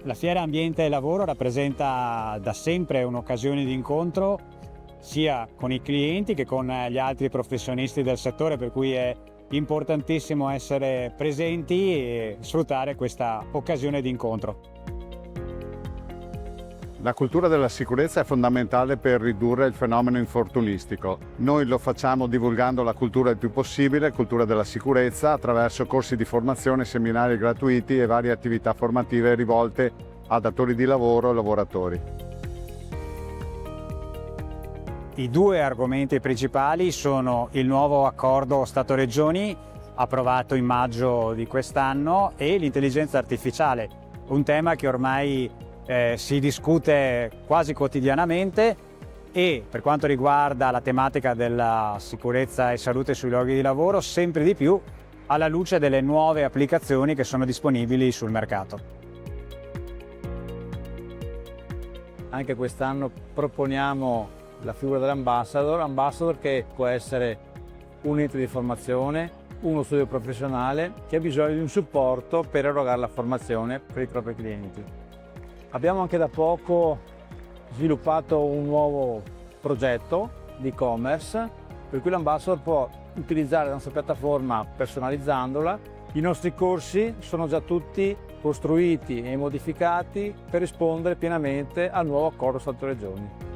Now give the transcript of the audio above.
La Fiera Ambiente e Lavoro rappresenta da sempre un'occasione di incontro sia con i clienti che con gli altri professionisti del settore, per cui è importantissimo essere presenti e sfruttare questa occasione di incontro. La cultura della sicurezza è fondamentale per ridurre il fenomeno infortunistico. Noi lo facciamo divulgando la cultura il più possibile, cultura della sicurezza, attraverso corsi di formazione, seminari gratuiti e varie attività formative rivolte a datori di lavoro e lavoratori. I due argomenti principali sono il nuovo accordo Stato-Regioni approvato in maggio di quest'anno e l'intelligenza artificiale, un tema che ormai si discute quasi quotidianamente, e per quanto riguarda la tematica della sicurezza e salute sui luoghi di lavoro, sempre di più alla luce delle nuove applicazioni che sono disponibili sul mercato. Anche quest'anno proponiamo la figura dell'ambassador che può essere un ente di formazione, uno studio professionale che ha bisogno di un supporto per erogare la formazione per i propri clienti. Abbiamo anche da poco sviluppato un nuovo progetto di e-commerce per cui l'ambassador può utilizzare la nostra piattaforma personalizzandola. I nostri corsi sono già tutti costruiti e modificati per rispondere pienamente al nuovo accordo Stato-Regioni.